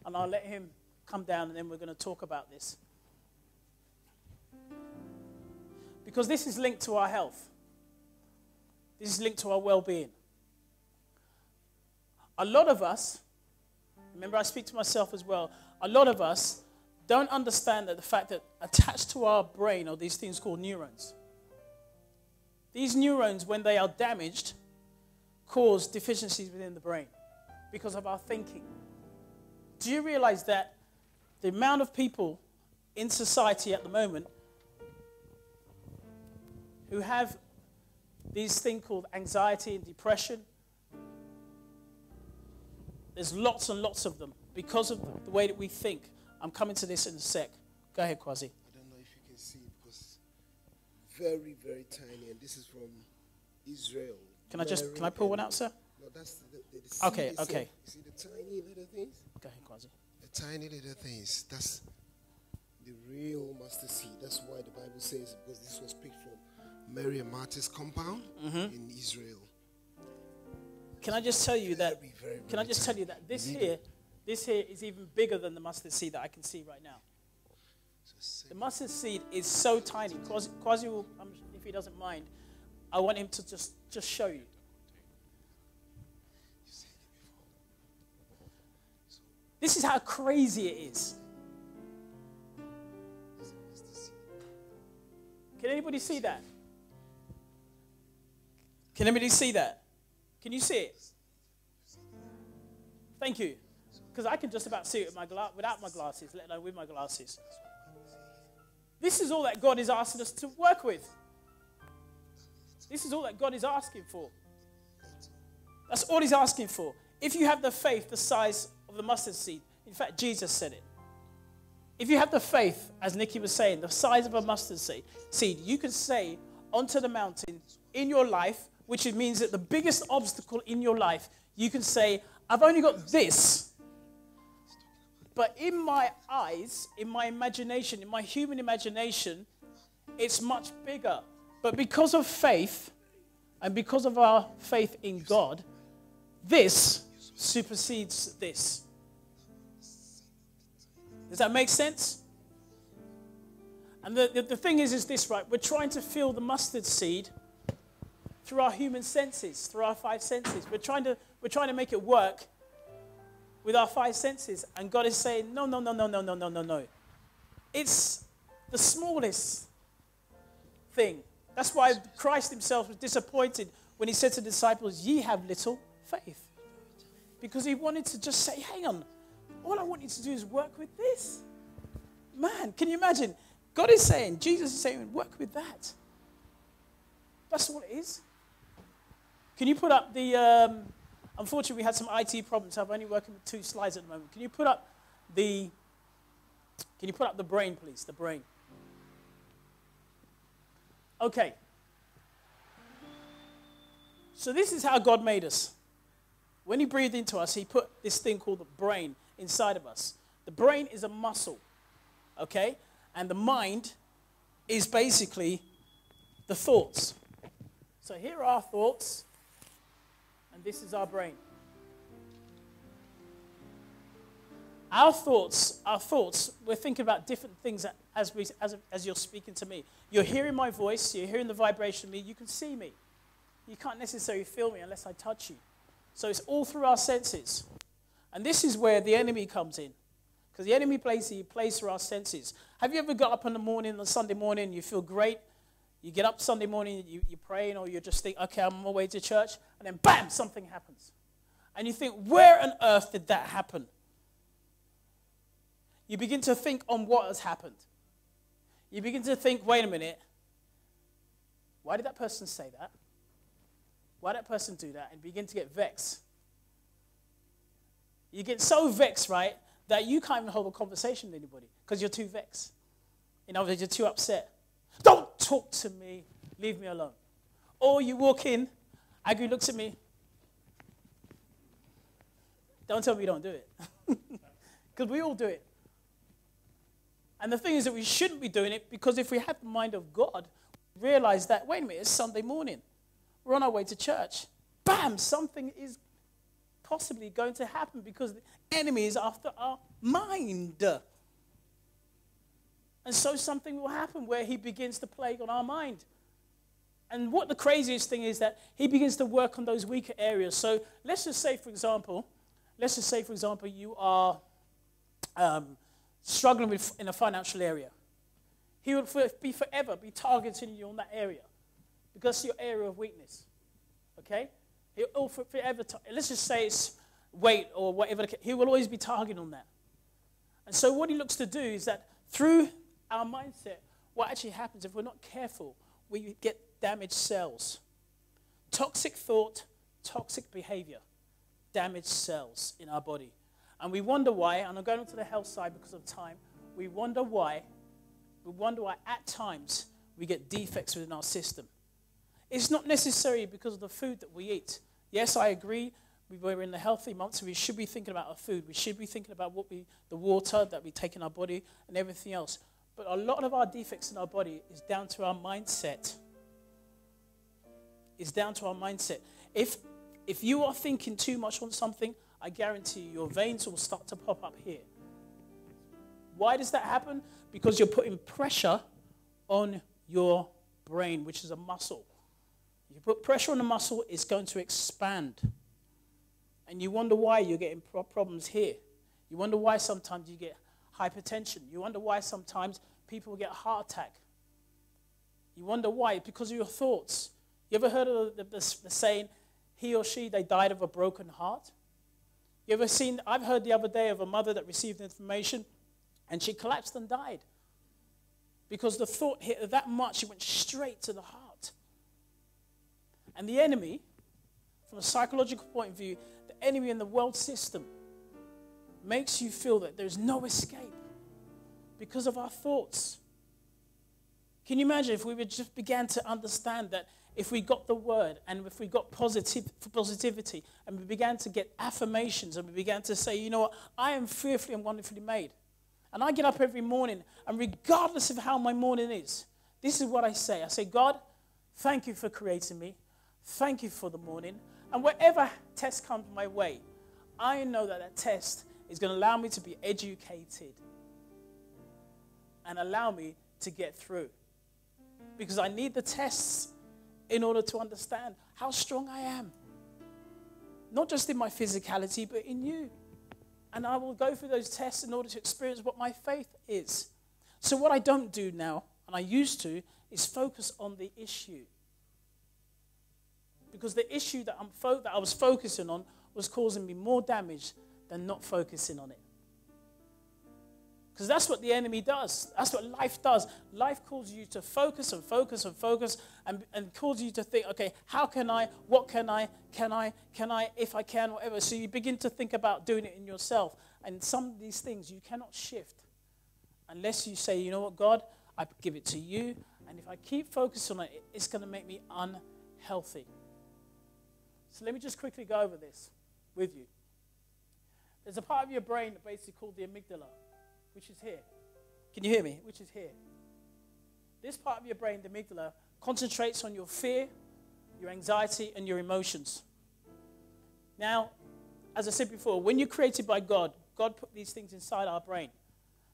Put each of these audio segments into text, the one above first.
and I'll let him come down, and then we're going to talk about this. Because this is linked to our health. This is linked to our well-being. A lot of us, remember I speak to myself as well, a lot of us don't understand that the fact that attached to our brain are these things called neurons. These neurons, when they are damaged, cause deficiencies within the brain because of our thinking. Do you realize that the amount of people in society at the moment who have these things called anxiety and depression, there's lots and lots of them because of the way that we think. I'm coming to this in a sec. Go ahead, Kwazi. I don't know if you can see it because very, very tiny, and this is from Israel. Can I pull one out, sir? No, that's the seed Okay. itself. You see the tiny little things? Go ahead, Kwazi. The tiny little things. That's the real mustard seed. That's why the Bible says, because this was picked from Mary and Martha's compound in Israel. Can I just tell you that? This here is even bigger than the mustard seed that I can see right now. The mustard seed is so tiny. Kwazi will, if he doesn't mind, I want him to just show you. This is how crazy it is. Can anybody see that? Can anybody see that? Can you see it? Thank you. Because I can just about see it without my glasses, let alone with my glasses. This is all that God is asking us to work with. This is all that God is asking for. That's all he's asking for. If you have the faith the size of the mustard seed, in fact, Jesus said it. If you have the faith, as Nikki was saying, the size of a mustard seed, you can say onto the mountain in your life, which means that the biggest obstacle in your life, you can say, I've only got this. But in my eyes, in my imagination, in my human imagination, it's much bigger. But because of faith, and because of our faith in God, this supersedes this. Does that make sense? And the thing is this, right? We're trying to feel the mustard seed through our human senses, through our five senses. We're trying to make it work with our five senses. And God is saying, no. It's the smallest thing. That's why Christ himself was disappointed when he said to the disciples, ye have little faith. Because he wanted to just say, hang on, all I want you to do is work with this. Man, can you imagine? God is saying, Jesus is saying, work with that. That's all it is. Can you put up the, unfortunately we had some IT problems, so I'm only working with 2 slides at the moment. Can you put up the brain, please, the brain? Okay. So this is how God made us. When he breathed into us, he put this thing called the brain inside of us. The brain is a muscle, okay? And the mind is basically the thoughts. So here are our thoughts, and this is our brain. Our thoughts, we're thinking about different things as you're speaking to me. You're hearing my voice, you're hearing the vibration of me, you can see me. You can't necessarily feel me unless I touch you. So it's all through our senses. And this is where the enemy comes in. Because the enemy plays through our senses. Have you ever got up in the morning, on Sunday morning, you feel great? You get up Sunday morning, you're praying, or you just think, okay, I'm on my way to church. And then bam, something happens. And you think, where on earth did that happen? You begin to think on what has happened. You begin to think, wait a minute, why did that person say that? Why did that person do that? And begin to get vexed. You get so vexed, right, that you can't even hold a conversation with anybody because you're too vexed. In other words, you're too upset. Don't talk to me. Leave me alone. Or you walk in, Agri looks at me. Don't tell me you don't do it. Because we all do it. And the thing is that we shouldn't be doing it because if we have the mind of God, we realize that, wait a minute, it's Sunday morning. We're on our way to church. Bam, something is possibly going to happen because the enemy is after our mind. And so something will happen where he begins to plague on our mind. And what the craziest thing is that he begins to work on those weaker areas. So let's just say, for example, you are struggling in a financial area. He will forever be targeting you on that area because it's your area of weakness. Okay? He'll forever. Let's just say it's weight or whatever. He will always be targeting on that. And so what he looks to do is that through our mindset, what actually happens if we're not careful, we get damaged cells. Toxic thought, toxic behavior, damaged cells in our body. And we wonder why, and I'm going on to the health side because of time, we wonder why at times we get defects within our system. It's not necessarily because of the food that we eat. Yes, I agree, we're in the healthy months, so we should be thinking about our food. We should be thinking about the water that we take in our body and everything else. But a lot of our defects in our body is down to our mindset. It's down to our mindset. If you are thinking too much on something, I guarantee you, your veins will start to pop up here. Why does that happen? Because you're putting pressure on your brain, which is a muscle. You put pressure on the muscle, it's going to expand. And you wonder why you're getting problems here. You wonder why sometimes you get hypertension. You wonder why sometimes people get a heart attack. You wonder why, because of your thoughts. You ever heard of the saying, he or she, they died of a broken heart? You ever seen, I've heard the other day of a mother that received information and she collapsed and died. Because the thought hit her that much, it went straight to the heart. And the enemy, from a psychological point of view, the enemy in the world system makes you feel that there's no escape because of our thoughts. Can you imagine if we would just began to understand that if we got the word and if we got positivity and we began to get affirmations and we began to say, you know what, I am fearfully and wonderfully made. And I get up every morning and regardless of how my morning is, this is what I say. I say, God, thank you for creating me. Thank you for the morning. And whatever test comes my way, I know that test is going to allow me to be educated and allow me to get through. Because I need the tests in order to understand how strong I am. Not just in my physicality, but in you. And I will go through those tests in order to experience what my faith is. So what I don't do now, and I used to, is focus on the issue. Because the issue that I was focusing on was causing me more damage than not focusing on it. Because that's what the enemy does. That's what life does. Life calls you to focus and focus and focus and calls you to think, okay, how can I, what can I, if I can, whatever. So you begin to think about doing it in yourself. And some of these things you cannot shift unless you say, you know what, God, I give it to you. And if I keep focusing on it, it's going to make me unhealthy. So let me just quickly go over this with you. There's a part of your brain basically called the amygdala, which is here. Can you hear me? Which is here. This part of your brain, the amygdala, concentrates on your fear, your anxiety, and your emotions. Now, as I said before, when you're created by God, God put these things inside our brain.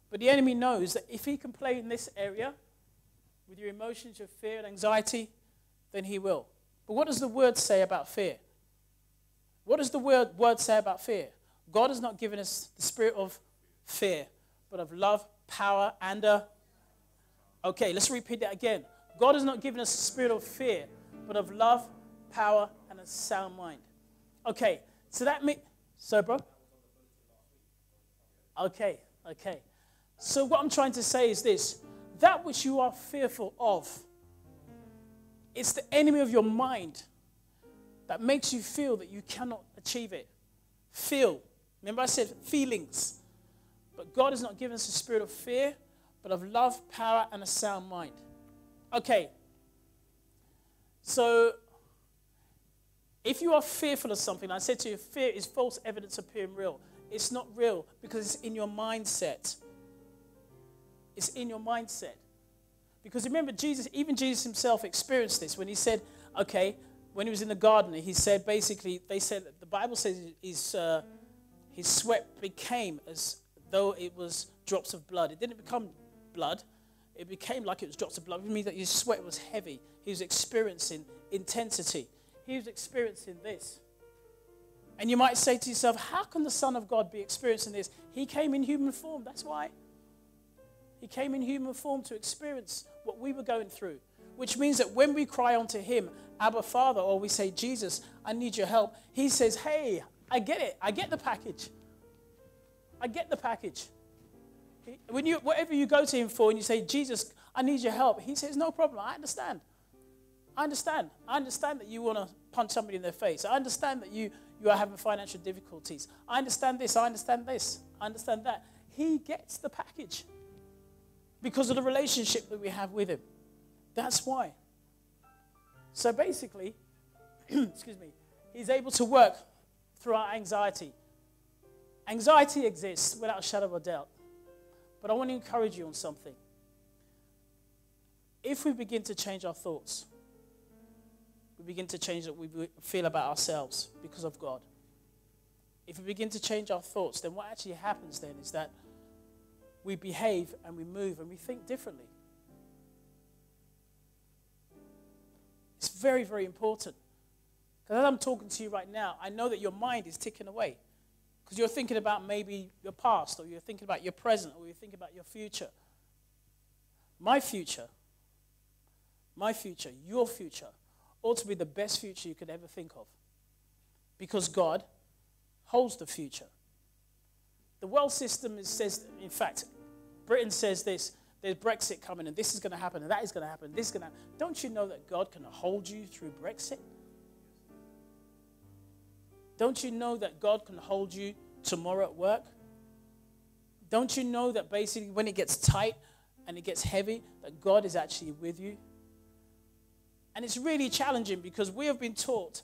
But the enemy knows that if he can play in this area with your emotions, your fear, and anxiety, then he will. But what does the word say about fear? What does the word say about fear? God has not given us the spirit of fear, but of love, power, and okay, let's repeat that again. God has not given us a spirit of fear, but of love, power, and a sound mind. Okay, so that means... So, bro? Okay. So what I'm trying to say is this. That which you are fearful of, it's the enemy of your mind that makes you feel that you cannot achieve it. Feel. Remember I said feelings. But God has not given us a spirit of fear, but of love, power, and a sound mind. Okay. So, if you are fearful of something, I said to you, fear is false evidence appearing real. It's not real because it's in your mindset. It's in your mindset. Because remember, even Jesus himself experienced this when he said, okay, when he was in the garden, he said basically, they said, the Bible says his sweat became as though it was drops of blood. It didn't become blood. It became like it was drops of blood. It means that his sweat was heavy. He was experiencing intensity. He was experiencing this. And you might say to yourself, how can the Son of God be experiencing this? He came in human form. That's why. He came in human form to experience what we were going through. Which means that when we cry unto him, Abba Father, or we say, Jesus, I need your help, he says, hey, I get it. I get the package. I get the package. Whatever you go to him for and you say, Jesus, I need your help, he says, no problem. I understand. I understand. I understand that you want to punch somebody in their face. I understand that you are having financial difficulties. I understand this. I understand this. I understand that. He gets the package because of the relationship that we have with him. That's why. So basically, excuse me, he's able to work through our anxiety. Anxiety exists without a shadow of a doubt. But I want to encourage you on something. If we begin to change our thoughts, we begin to change what we feel about ourselves because of God. If we begin to change our thoughts, then what actually happens then is that we behave and we move and we think differently. It's very, very important. Because as I'm talking to you right now, I know that your mind is ticking away. Because you're thinking about maybe your past, or you're thinking about your present, or you're thinking about your future. My future, your future, ought to be the best future you could ever think of. Because God holds the future. The world system says, in fact, Britain says this, there's Brexit coming, and this is going to happen, and that is going to happen, this is going to happen. Don't you know that God can hold you through Brexit? Don't you know that God can hold you tomorrow at work? Don't you know that basically when it gets tight and it gets heavy, that God is actually with you? And it's really challenging because we have been taught,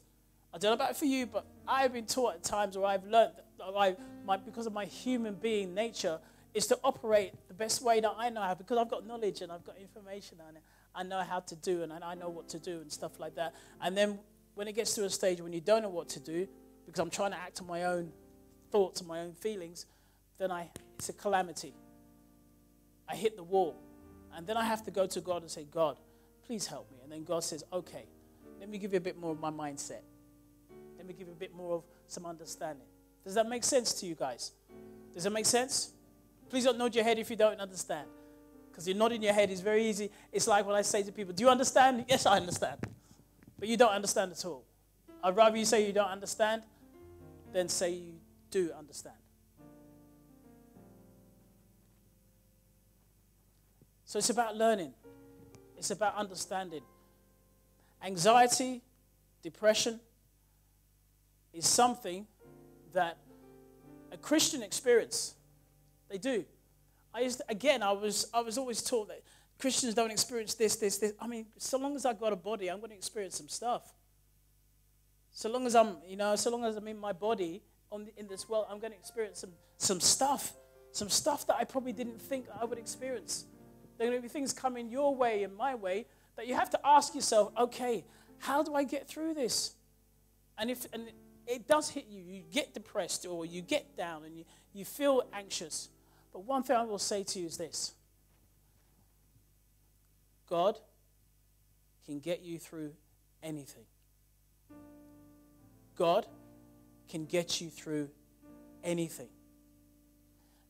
I don't know about for you, but I have been taught at times where I've learned that because of my human being nature, is to operate the best way that I know how, because I've got knowledge and I've got information and I know how to do and I know what to do and stuff like that. And then when it gets to a stage when you don't know what to do, because I'm trying to act on my own thoughts and my own feelings, then it's a calamity. I hit the wall. And then I have to go to God and say, God, please help me. And then God says, okay, let me give you a bit more of my mindset. Let me give you a bit more of some understanding. Does that make sense to you guys? Does it make sense? Please don't nod your head if you don't understand. Because you're nodding your head is very easy. It's like when I say to people, do you understand? Yes, I understand. But you don't understand at all. I'd rather you say you don't understand than say you do understand. So it's about learning. It's about understanding. Anxiety, depression is something that a Christian experience. They do. I was always taught that Christians don't experience this. I mean, so long as I've got a body, I'm going to experience some stuff. So long as I'm in my body in this world, I'm going to experience some stuff that I probably didn't think I would experience. There are going to be things coming your way and my way that you have to ask yourself, okay, how do I get through this? And it does hit you. You get depressed or you get down and you feel anxious. But one thing I will say to you is this. God can get you through anything. God can get you through anything.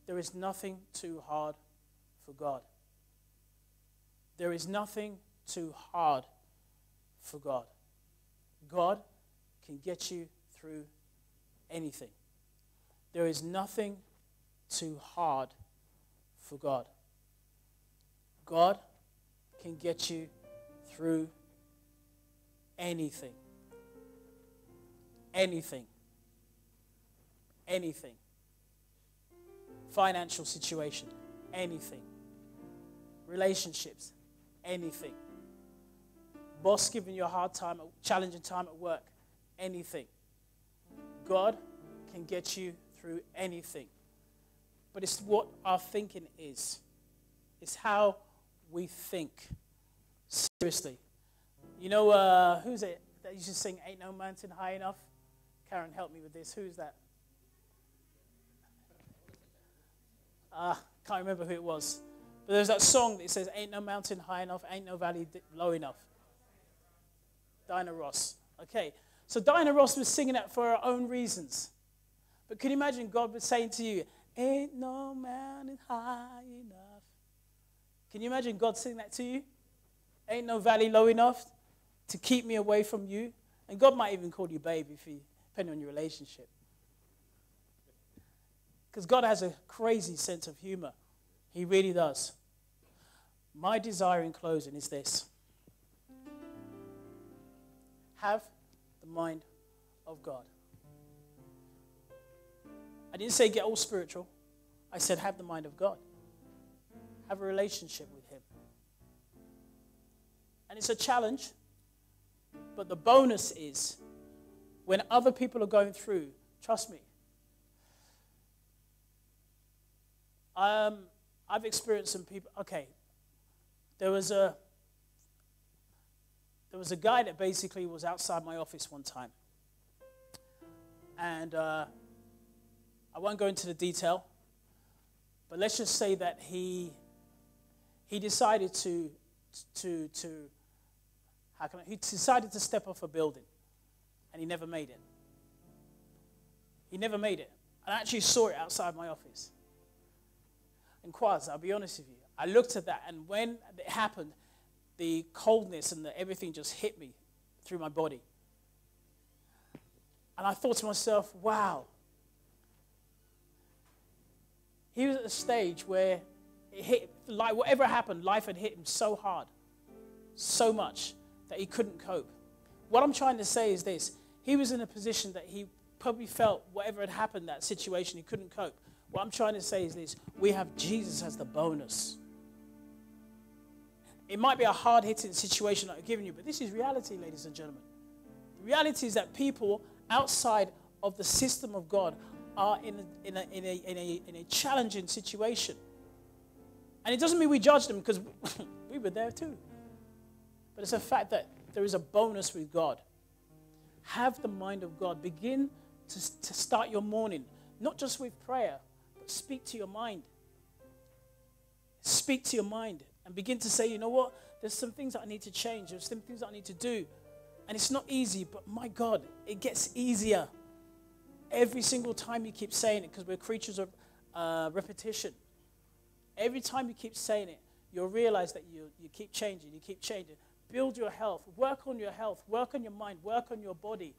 There is nothing too hard for God. There is nothing too hard for God. God can get you through anything. There is nothing too hard for God. God can get you through anything. Anything. Anything. Financial situation. Anything. Relationships. Anything. Boss giving you a hard time, a challenging time at work. Anything. God can get you through anything. But it's what our thinking is. It's how we think. Seriously. You know, who's it? that used to sing Ain't No Mountain High Enough? Karen, help me with this. Who's that? Can't remember who it was. But there's that song that says, ain't no mountain high enough, ain't no valley low enough. Diana Ross. Okay, so Diana Ross was singing that for her own reasons. But can you imagine God was saying to you, ain't no mountain high enough? Can you imagine God singing that to you? Ain't no valley low enough to keep me away from you? And God might even call you baby, depending on your relationship. Because God has a crazy sense of humor. He really does. My desire in closing is this. Have the mind of God. I didn't say get all spiritual. I said have the mind of God. Have a relationship with him. And it's a challenge, but the bonus is when other people are going through, trust me, I've experienced some people. Okay, there was a guy that basically was outside my office one time, and I won't go into the detail, but let's just say that he decided he decided to step off a building, and he never made it. He never made it. And I actually saw it outside my office. And Quaz, I'll be honest with you, I looked at that, and when it happened, the coldness and everything just hit me through my body. And I thought to myself, wow. He was at a stage where it hit, like whatever happened, life had hit him so hard, so much, that he couldn't cope. What I'm trying to say is this. He was in a position that he probably felt whatever had happened, that situation, he couldn't cope. What I'm trying to say is this. We have Jesus as the bonus. It might be a hard-hitting situation that I've given you, but this is reality, ladies and gentlemen. The reality is that people outside of the system of God are in a challenging situation. And it doesn't mean we judge them, because we were there too. But it's a fact that there is a bonus with God. Have the mind of God. Begin to start your morning, not just with prayer, but speak to your mind. Speak to your mind and begin to say, you know what? There's some things that I need to change. There's some things that I need to do. And it's not easy, but my God, it gets easier. Every single time you keep saying it, because we're creatures of repetition. Every time you keep saying it, you'll realize that you keep changing, you keep changing. Build your health. Work on your health. Work on your mind. Work on your body.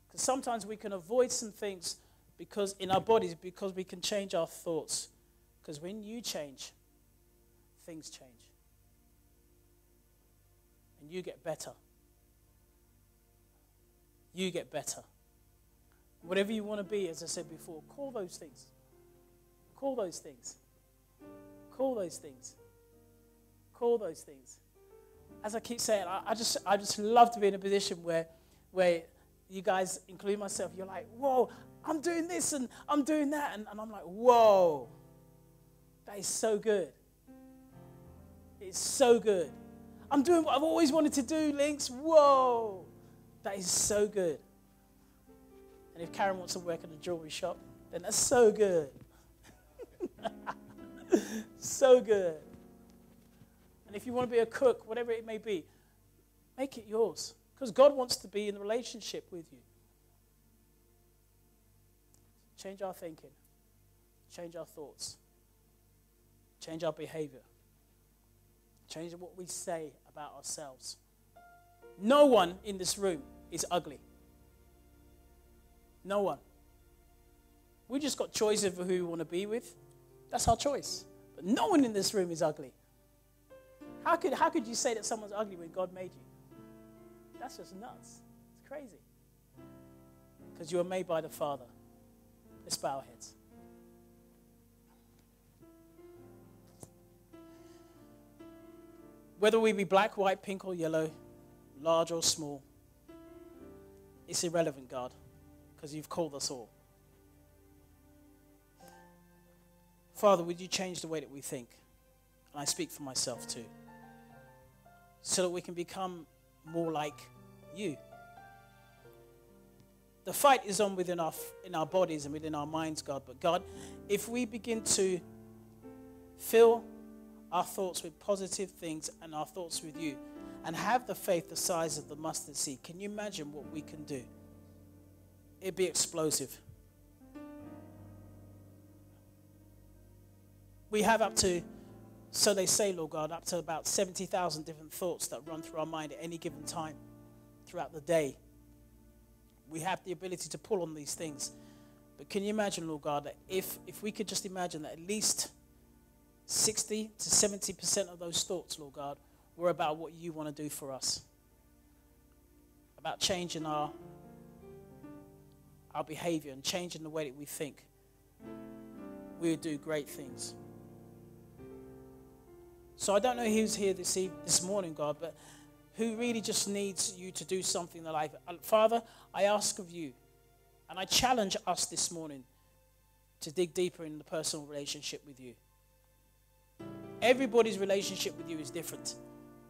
Because sometimes we can avoid some things because in our bodies because we can change our thoughts. Because when you change, things change. And you get better. You get better. Whatever you want to be, as I said before, call those things. Call those things. Call those things. Call those things. As I keep saying, I just love to be in a position where you guys, including myself, you're like, whoa, I'm doing this and I'm doing that. And I'm like, whoa, that is so good. It's so good. I'm doing what I've always wanted to do, Links. Whoa, that is so good. And if Karen wants to work in a jewelry shop, then that's so good. So good. And if you want to be a cook, whatever it may be, make it yours. Because God wants to be in a relationship with you. Change our thinking. Change our thoughts. Change our behavior. Change what we say about ourselves. No one in this room is ugly. No one. We just got choices of who we want to be with. That's our choice. But no one in this room is ugly. How could you say that someone's ugly when God made you? That's just nuts. It's crazy. Because you were made by the Father. Let's bow our heads. Whether we be black, white, pink, or yellow, large or small, it's irrelevant, God, because you've called us all. Father, would you change the way that we think? And I speak for myself too. So that we can become more like you. The fight is on within in our bodies and within our minds, God. But God, if we begin to fill our thoughts with positive things and our thoughts with you, and have the faith the size of the mustard seed, can you imagine what we can do? It'd be explosive. We have up to, so they say, Lord God, up to about 70,000 different thoughts that run through our mind at any given time throughout the day. We have the ability to pull on these things. But can you imagine, Lord God, that if we could just imagine that at least 60 to 70% of those thoughts, Lord God, were about what you want to do for us. About changing our behavior and changing the way that we think. We would do great things. So I don't know who's here this morning, God, but who really just needs you to do something in their life. Father, I ask of you, and I challenge us this morning to dig deeper in the personal relationship with you. Everybody's relationship with you is different.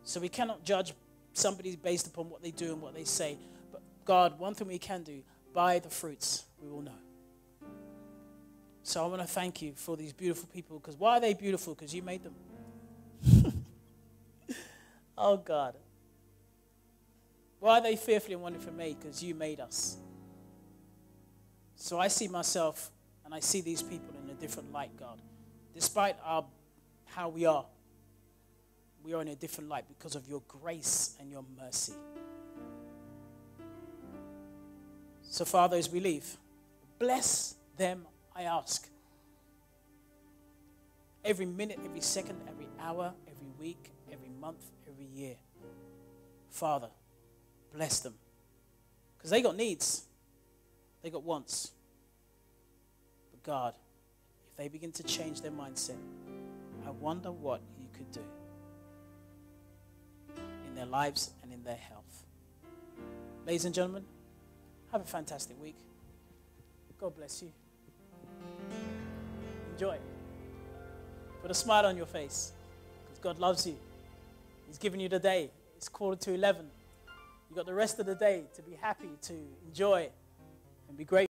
So we cannot judge somebody based upon what they do and what they say. But God, one thing we can do, by the fruits, we will know. So I want to thank you for these beautiful people. Because why are they beautiful? Because you made them. Oh, God. Why are they fearfully and wonderfully made? Because you made us. So I see myself and I see these people in a different light, God. Despite how we are in a different light because of your grace and your mercy. So, Father, as we leave, bless them, I ask. Every minute, every second, every hour, every week, every month, every year. Father, bless them. Because they got needs. They got wants. But God, if they begin to change their mindset, I wonder what you could do in their lives and in their health. Ladies and gentlemen, have a fantastic week. God bless you. Enjoy. Put a smile on your face because God loves you. He's given you the day. It's 11:15. You've got the rest of the day to be happy, to enjoy, and be grateful.